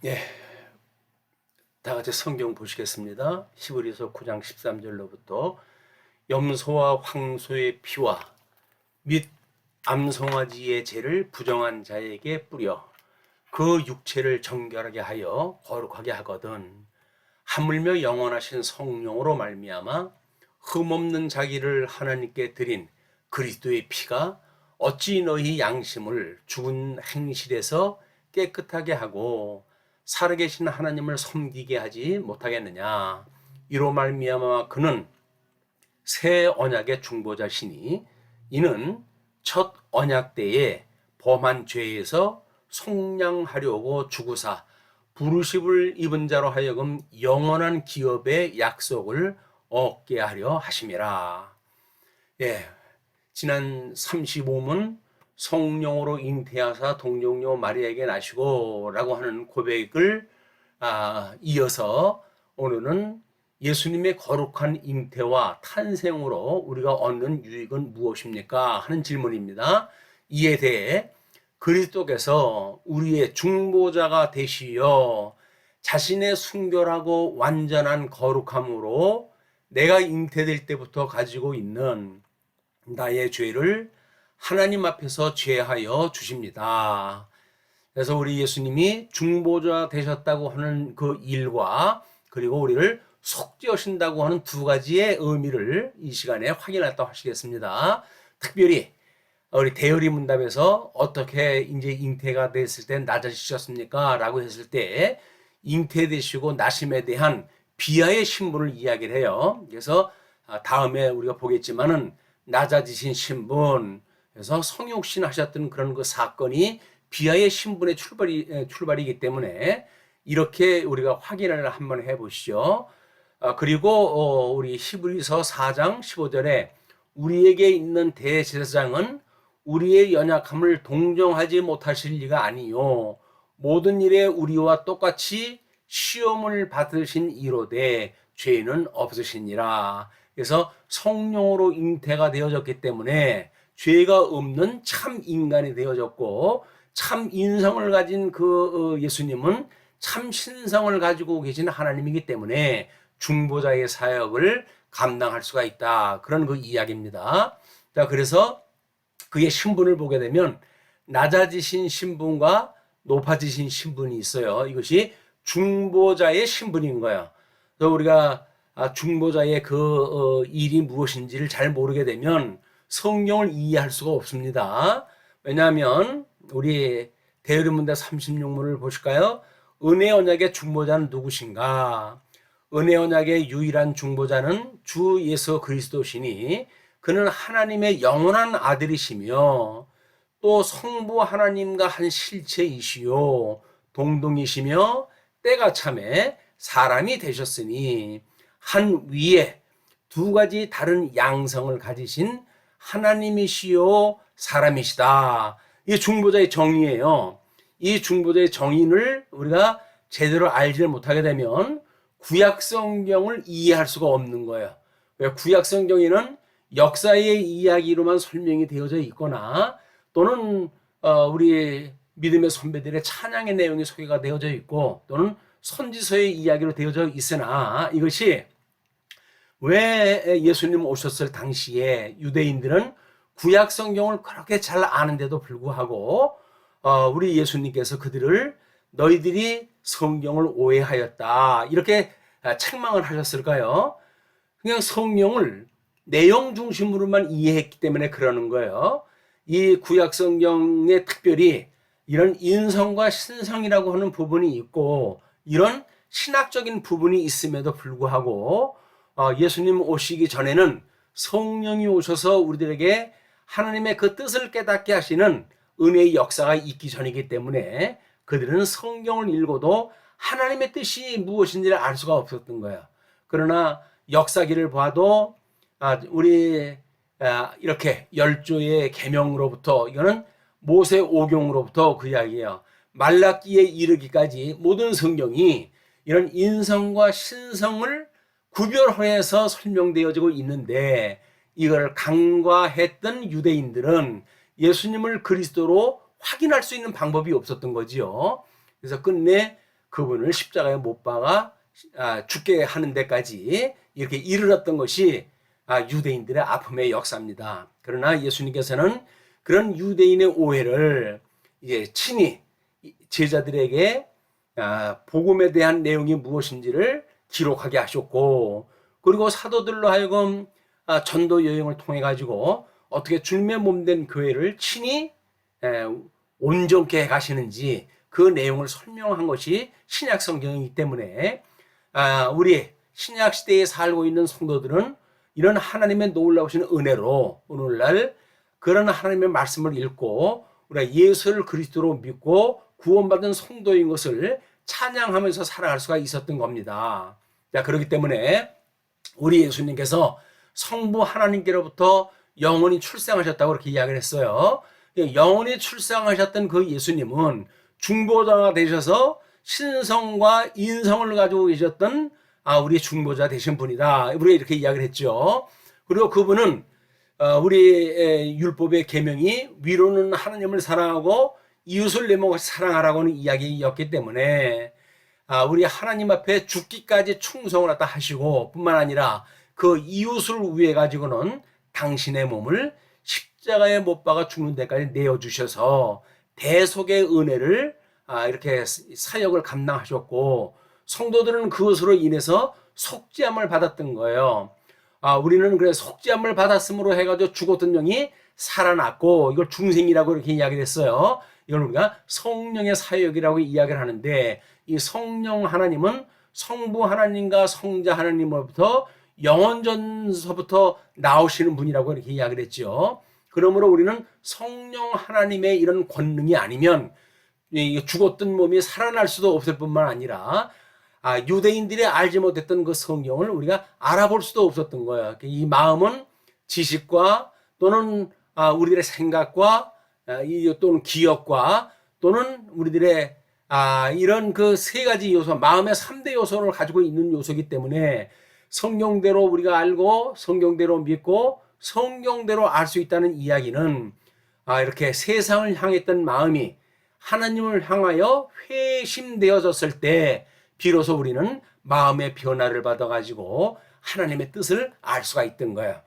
예, 다 같이 성경 보시겠습니다. 히브리서 9장 13절로부터 염소와 황소의 피와 및 암송아지의 죄를 부정한 자에게 뿌려 그 육체를 정결하게 하여 거룩하게 하거든 하물며 영원하신 성령으로 말미암아 흠없는 자기를 하나님께 드린 그리스도의 피가 어찌 너희 양심을 죽은 행실에서 깨끗하게 하고 살아계신 하나님을 섬기게 하지 못하겠느냐. 이로 말미암아 그는 새 언약의 중보자시니 이는 첫 언약 때에 범한 죄에서 속량하려고 죽으사 부르심을 입은 자로 하여금 영원한 기업의 약속을 얻게 하려 하심이라. 예, 지난 35문 성령으로 잉태하사 동정녀 마리아에게 나시고 라고 하는 고백을 이어서 오늘은 예수님의 거룩한 잉태와 탄생으로 우리가 얻는 유익은 무엇입니까? 하는 질문입니다. 이에 대해 그리스도께서 우리의 중보자가 되시어 자신의 순결하고 완전한 거룩함으로 내가 잉태될 때부터 가지고 있는 나의 죄를 하나님 앞에서 죄하여 주십니다. 그래서 우리 예수님이 중보자 되셨다고 하는 그 일과 그리고 우리를 속죄하신다고 하는 두 가지의 의미를 이 시간에 확인했다고 하시겠습니다. 특별히 우리 대열이 문답에서 어떻게 이제 잉태가 됐을 때 낮아지셨습니까? 라고 했을 때 잉태되시고 나심에 대한 비하의 신분을 이야기를 해요. 그래서 다음에 우리가 보겠지만은 낮아지신 신분, 그래서 성육신 하셨던 그런 그 사건이 비하의 신분의 출발이기 때문에 이렇게 우리가 확인을 한번 해보시죠. 그리고 우리 히브리서 4장 15절에 우리에게 있는 대제사장은 우리의 연약함을 동정하지 못하실 리가 아니요 모든 일에 우리와 똑같이 시험을 받으신 이로되 죄는 없으시니라. 그래서 성령으로 잉태가 되어졌기 때문에 죄가 없는 참 인간이 되어졌고 참 인성을 가진 그 예수님은 참 신성을 가지고 계신 하나님이기 때문에 중보자의 사역을 감당할 수가 있다. 그런 그 이야기입니다. 자, 그래서 그의 신분을 보게 되면 낮아지신 신분과 높아지신 신분이 있어요. 이것이 중보자의 신분인 거예요. 그래서 우리가 중보자의 그 일이 무엇인지를 잘 모르게 되면 성경을 이해할 수가 없습니다. 왜냐하면 우리 대열문답 36문을 보실까요? 은혜 언약의 중보자는 누구신가? 은혜 언약의 유일한 중보자는 주 예수 그리스도시니 그는 하나님의 영원한 아들이시며 또 성부 하나님과 한 실체이시요 동등이시며 때가 참에 사람이 되셨으니 한 위에 두 가지 다른 양성을 가지신 하나님이시요 사람이시다. 이게 중보자의 정의예요. 이 중보자의 정의를 우리가 제대로 알지 못하게 되면 구약 성경을 이해할 수가 없는 거예요. 왜? 구약 성경에는 역사의 이야기로만 설명이 되어져 있거나 또는 우리 믿음의 선배들의 찬양의 내용이 소개가 되어져 있고 또는 선지서의 이야기로 되어져 있으나 이것이 왜 예수님 오셨을 당시에 유대인들은 구약 성경을 그렇게 잘 아는데도 불구하고 우리 예수님께서 그들을 너희들이 성경을 오해하였다 이렇게 책망을 하셨을까요? 그냥 성경을 내용 중심으로만 이해했기 때문에 그러는 거예요. 이 구약 성경에 특별히 이런 인성과 신성이라고 하는 부분이 있고 이런 신학적인 부분이 있음에도 불구하고 예수님 오시기 전에는 성령이 오셔서 우리들에게 하나님의 그 뜻을 깨닫게 하시는 은혜의 역사가 있기 전이기 때문에 그들은 성경을 읽어도 하나님의 뜻이 무엇인지를 알 수가 없었던 거예요. 그러나 역사기를 봐도 우리 이렇게 열조의 계명으로부터 이거는 모세 오경으로부터 그 이야기예요. 말라기에 이르기까지 모든 성경이 이런 인성과 신성을 구별해서 설명되어지고 있는데 이걸 간과했던 유대인들은 예수님을 그리스도로 확인할 수 있는 방법이 없었던 거지요. 그래서 끝내 그분을 십자가에 못 박아 죽게 하는 데까지 이렇게 이르렀던 것이 유대인들의 아픔의 역사입니다. 그러나 예수님께서는 그런 유대인의 오해를 이제 친히 제자들에게 복음에 대한 내용이 무엇인지를 기록하게 하셨고, 그리고 사도들로 하여금 전도 여행을 통해 가지고 어떻게 주님의 몸된 교회를 친히 온전케 해 가시는지 그 내용을 설명한 것이 신약 성경이기 때문에 우리 신약 시대에 살고 있는 성도들은 이런 하나님의 놀라우신 은혜로 오늘날 그런 하나님의 말씀을 읽고 우리가 예수를 그리스도로 믿고 구원받은 성도인 것을 찬양하면서 살아갈 수가 있었던 겁니다. 자, 그렇기 때문에 우리 예수님께서 성부 하나님께로부터 영원히 출생하셨다고 그렇게 이야기를 했어요. 영원히 출생하셨던 그 예수님은 중보자가 되셔서 신성과 인성을 가지고 계셨던 우리 중보자 되신 분이다. 우리가 이렇게 이야기를 했죠. 그리고 그분은 우리 율법의 계명이 위로는 하나님을 사랑하고 이웃을 내 몸같이 사랑하라고 하는 이야기였기 때문에 우리 하나님 앞에 죽기까지 충성을 갖다 하시고 뿐만 아니라 그 이웃을 위해 가지고는 당신의 몸을 십자가에 못 박아 죽는 데까지 내어주셔서 대속의 은혜를 이렇게 사역을 감당하셨고, 성도들은 그것으로 인해서 속죄함을 받았던 거예요. 우리는 그래 속죄함을 받았음으로 해가지고 죽었던 영이 살아났고, 이걸 중생이라고 이렇게 이야기를 했어요. 이걸 우리가 성령의 사역이라고 이야기를 하는데, 이 성령 하나님은 성부 하나님과 성자 하나님으로부터 영원전서부터 나오시는 분이라고 이렇게 이야기를 했죠. 그러므로 우리는 성령 하나님의 이런 권능이 아니면 죽었던 몸이 살아날 수도 없을 뿐만 아니라 유대인들이 알지 못했던 그 성경을 우리가 알아볼 수도 없었던 거예요. 이 마음은 지식과 또는 우리들의 생각과 또는 기억과 또는 우리들의 이런 그 세 가지 요소, 마음의 3대 요소를 가지고 있는 요소이기 때문에 성경대로 우리가 알고 성경대로 믿고 성경대로 알 수 있다는 이야기는 이렇게 세상을 향했던 마음이 하나님을 향하여 회심되어졌을 때 비로소 우리는 마음의 변화를 받아가지고 하나님의 뜻을 알 수가 있던 거예요.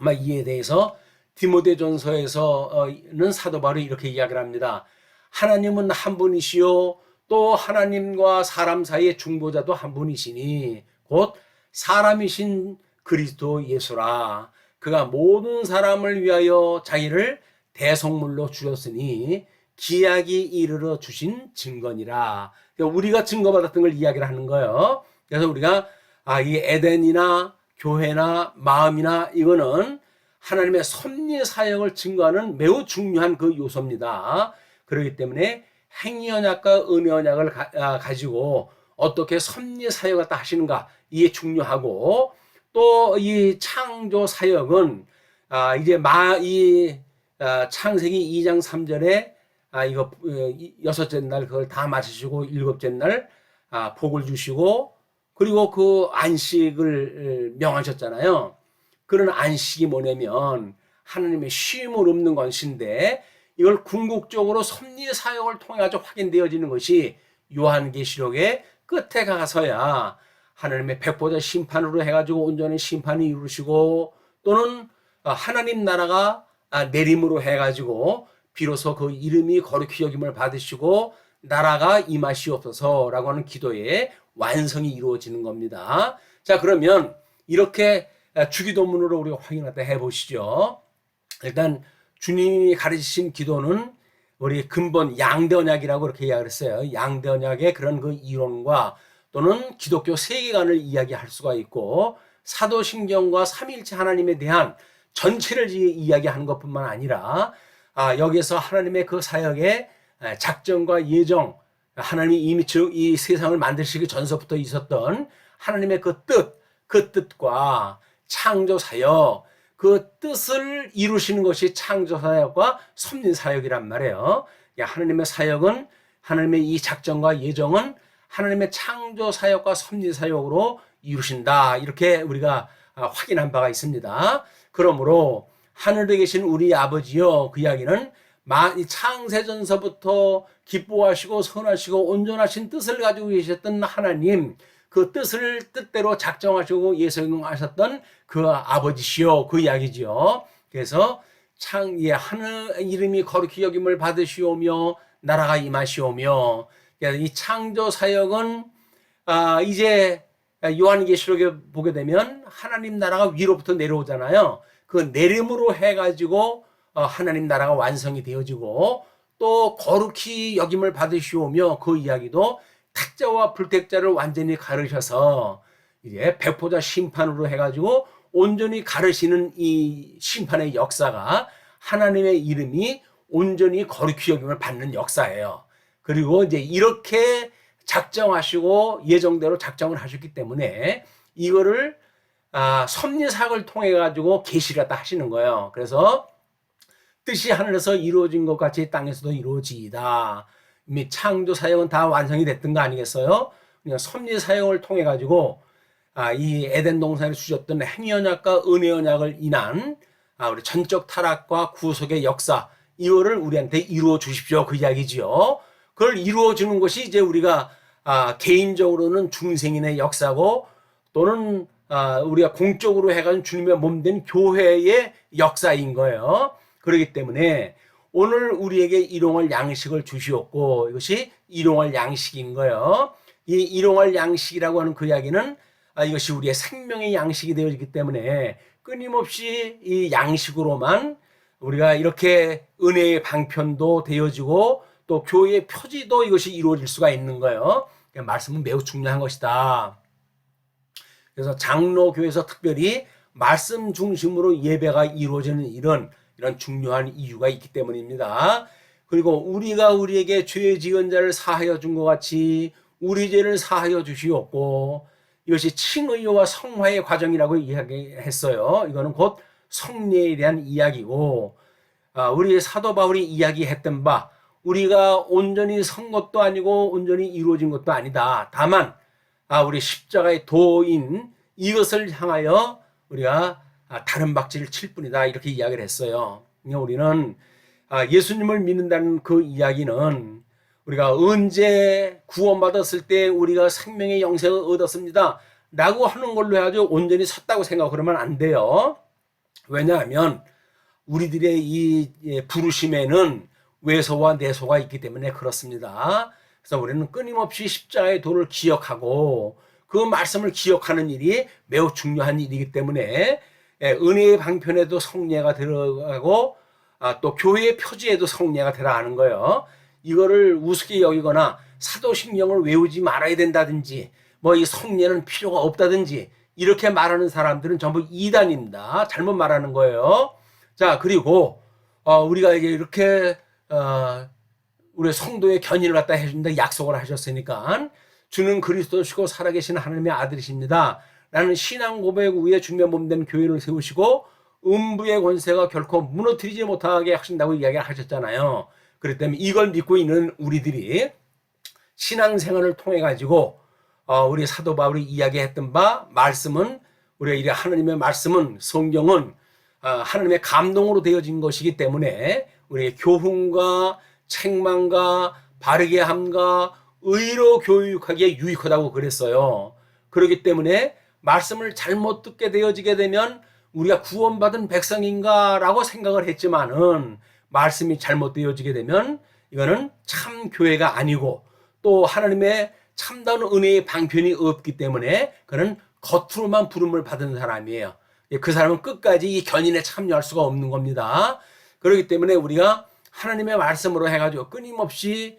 아마 이에 대해서 디모데전서에서는 사도 바울이 이렇게 이야기를 합니다. 하나님은 한 분이시요 또 하나님과 사람 사이의 중보자도 한 분이시니 곧 사람이신 그리스도 예수라. 그가 모든 사람을 위하여 자기를 대속물로 주셨으니 기약이 이르러 주신 증거니라. 그러니까 우리가 증거받았던 걸 이야기를 하는 거예요. 그래서 우리가 이 에덴이나 교회나 마음이나 이거는 하나님의 섭리 사역을 증거하는 매우 중요한 그 요소입니다. 그렇기 때문에 행위 언약과 은혜 언약을 가지고 어떻게 섭리 사역을 다 하시는가 이게 중요하고, 또 이 창조 사역은 이제 창세기 2장 3절에 이거 여섯째 날 그걸 다 마치시고 일곱째 날 복을 주시고 그리고 그 안식을 명하셨잖아요. 그런 안식이 뭐냐면 하나님의 쉼을 없는 것인데, 이걸 궁극적으로 섭리 사역을 통해 가지고 확인되어지는 것이 요한계시록의 끝에 가서야 하나님의 백보자 심판으로 해가지고 온전히 심판이 이루시고, 또는 하나님 나라가 내림으로 해가지고 비로소 그 이름이 거룩히 여김을 받으시고 나라가 임하시옵소서라고 하는 기도의 완성이 이루어지는 겁니다. 자, 그러면 이렇게 주기도문으로 우리가 확인하다 해보시죠. 일단 주님이 가르치신 기도는 우리 근본 양대 언약이라고 그렇게 이야기를 했어요. 양대 언약의 그런 그 이론과 또는 기독교 세계관을 이야기할 수가 있고, 사도신경과 삼위일체 하나님에 대한 전체를 이야기하는 것뿐만 아니라 여기에서 하나님의 그 사역의 작정과 예정, 하나님이 이미 이 세상을 만드시기 전서부터 있었던 하나님의 그 뜻과 창조 사역, 그 뜻을 이루시는 것이 창조 사역과 섭리 사역이란 말이에요. 하나님의 사역은, 하나님의 이 작정과 예정은 하나님의 창조 사역과 섭리 사역으로 이루신다. 이렇게 우리가 확인한 바가 있습니다. 그러므로 하늘에 계신 우리 아버지여, 그 이야기는 이 창세전서부터 기뻐하시고 선하시고 온전하신 뜻을 가지고 계셨던 하나님, 그 뜻대로 작정하시고 예정하셨던 그 아버지시요, 그 이야기죠. 그래서 하늘 이름이 거룩히 여김을 받으시오며 나라가 임하시오며, 이 창조 사역은 이제 요한계시록에 보게 되면 하나님 나라가 위로부터 내려오잖아요. 그 내림으로 해가지고 하나님 나라가 완성이 되어지고, 또 거룩히 여김을 받으시오며, 그 이야기도 택자와 불택자를 완전히 가르셔서 이제 백보자 심판으로 해가지고 온전히 가르시는 이 심판의 역사가 하나님의 이름이 온전히 거룩히 여김을 받는 역사예요. 그리고 이제 이렇게 작정하시고 예정대로 작정을 하셨기 때문에 이거를 섭리사역을 통해 가지고 계시를 갖다 하시는 거예요. 그래서 뜻이 하늘에서 이루어진 것 같이 땅에서도 이루어지이다. 이미 창조 사역은 다 완성이 됐던 거 아니겠어요? 그냥 섭리 사역을 통해 가지고 이 에덴 동산에 주셨던 행위 언약과 은혜 언약을 인한 우리 전적 타락과 구속의 역사, 이거를 우리한테 이루어 주십시오, 그 이야기지요. 그걸 이루어 주는 것이 이제 우리가 개인적으로는 중생인의 역사고, 또는 우리가 공적으로 해가지고 주님의 몸된 교회의 역사인 거예요. 그렇기 때문에 오늘 우리에게 일용할 양식을 주시옵고, 이것이 일용할 양식인 거예요. 이 일용할 양식이라고 하는 그 이야기는 이것이 우리의 생명의 양식이 되어지기 때문에 끊임없이 이 양식으로만 우리가 이렇게 은혜의 방편도 되어지고 또 교회의 표지도 이것이 이루어질 수가 있는 거예요. 말씀은 매우 중요한 것이다. 그래서 장로교에서 특별히 말씀 중심으로 예배가 이루어지는 이런 중요한 이유가 있기 때문입니다. 그리고 우리가 우리에게 죄 지은 자를 사하여 준 것 같이 우리 죄를 사하여 주시옵고, 이것이 칭의와 성화의 과정이라고 이야기했어요. 이거는 곧 성례에 대한 이야기고, 우리 사도 바울이 이야기했던 바, 우리가 온전히 선 것도 아니고 온전히 이루어진 것도 아니다. 다만 우리 십자가의 도인 이것을 향하여 우리가 다른 박질을 칠 뿐이다, 이렇게 이야기를 했어요. 우리는 예수님을 믿는다는 그 이야기는 우리가 언제 구원받았을 때 우리가 생명의 영생을 얻었습니다 라고 하는 걸로 해가지고 온전히 섰다고 생각하면 안 돼요. 왜냐하면 우리들의 이 부르심에는 외소와 내소가 있기 때문에 그렇습니다. 그래서 우리는 끊임없이 십자가의 도를 기억하고 그 말씀을 기억하는 일이 매우 중요한 일이기 때문에 은혜의 방편에도 성례가 들어가고 또 교회의 표지에도 성례가 들어가는 거예요. 이거를 우습게 여기거나 사도신경을 외우지 말아야 된다든지 뭐 이 성례는 필요가 없다든지 이렇게 말하는 사람들은 전부 이단입니다. 잘못 말하는 거예요. 자, 그리고 우리가 이제 이렇게 우리 성도의 견인을 갖다 해준다 약속을 하셨으니까 주는 그리스도시고 살아계신 하나님의 아들이십니다 라는 신앙 고백 위에 주님의 몸된 교회를 세우시고 음부의 권세가 결코 무너뜨리지 못하게 하신다고 이야기를 하셨잖아요. 그렇기 때문에 이걸 믿고 있는 우리들이 신앙생활을 통해 가지고 우리 사도 바울이 이야기했던 바 말씀은, 우리가 이 하나님의 말씀은, 성경은 하나님의 감동으로 되어진 것이기 때문에 우리의 교훈과 책망과 바르게 함과 의로 교육하기에 유익하다고 그랬어요. 그렇기 때문에 말씀을 잘못 듣게 되어지게 되면 우리가 구원받은 백성인가 라고 생각을 했지만은 말씀이 잘못되어지게 되면 이거는 참 교회가 아니고 또 하나님의 참다운 은혜의 방편이 없기 때문에 그는 겉으로만 부름을 받은 사람이에요. 그 사람은 끝까지 이 견인에 참여할 수가 없는 겁니다. 그렇기 때문에 우리가 하나님의 말씀으로 해가지고 끊임없이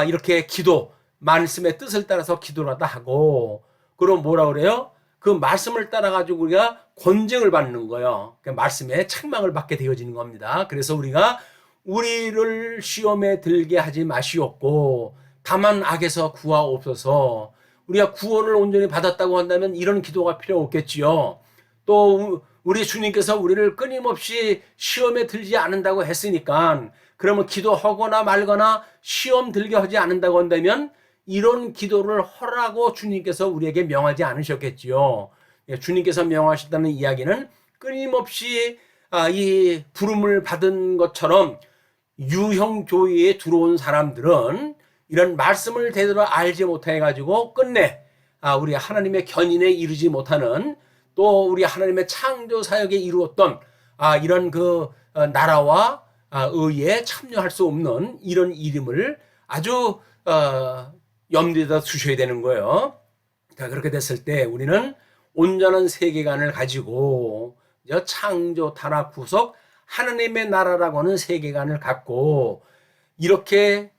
이렇게 기도, 말씀의 뜻을 따라서 기도를 하고, 그럼 뭐라 그래요? 그 말씀을 따라가지고 우리가 권징을 받는 거예요. 그 말씀에 책망을 받게 되어지는 겁니다. 그래서 우리가 우리를 시험에 들게 하지 마시옵고 다만 악에서 구하옵소서. 우리가 구원을 온전히 받았다고 한다면 이런 기도가 필요 없겠지요. 또 우리 주님께서 우리를 끊임없이 시험에 들지 않는다고 했으니까 그러면 기도하거나 말거나 시험 들게 하지 않는다고 한다면 이런 기도를 하라고 주님께서 우리에게 명하지 않으셨겠지요. 주님께서 명하셨다는 이야기는 끊임없이 이 부름을 받은 것처럼 유형 교회에 들어온 사람들은 이런 말씀을 제대로 알지 못해 가지고 끝내 우리 하나님의 견인에 이르지 못하는, 또 우리 하나님의 창조 사역에 이루었던 이런 그 나라와 의에 참여할 수 없는 이런 이름을 아주 염두에다 두셔야 되는 거예요. 자, 그렇게 됐을 때 우리는 온전한 세계관을 가지고 창조, 타락, 구속, 하나님의 나라라고 하는 세계관을 갖고 이렇게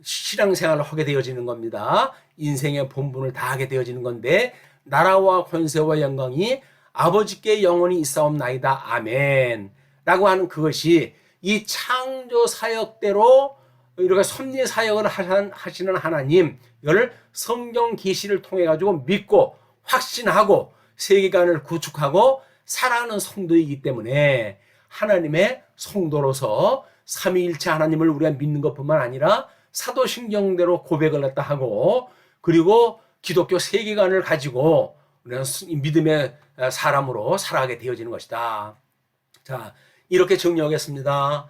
신앙생활을 하게 되어지는 겁니다. 인생의 본분을 다하게 되어지는 건데, 나라와 권세와 영광이 아버지께 영원히 있사옵나이다 아멘 라고 하는 그것이 이 창조 사역대로 이렇게 섭리 사역을 하시는 하나님, 이걸 성경 계시를 통해 가지고 믿고 확신하고 세계관을 구축하고 살아가는 성도이기 때문에 하나님의 성도로서 삼위일체 하나님을 우리가 믿는 것뿐만 아니라 사도신경대로 고백을 갖다 하고, 그리고 기독교 세계관을 가지고 우리는 믿음의 사람으로 살아가게 되어지는 것이다. 자, 이렇게 정리하겠습니다.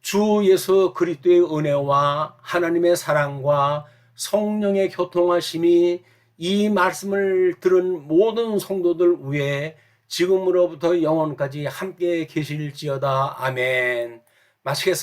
주 예수 그리스도의 은혜와 하나님의 사랑과 성령의 교통하심이 이 말씀을 들은 모든 성도들 위에 지금으로부터 영원까지 함께 계실지어다. 아멘. 마치겠습니다.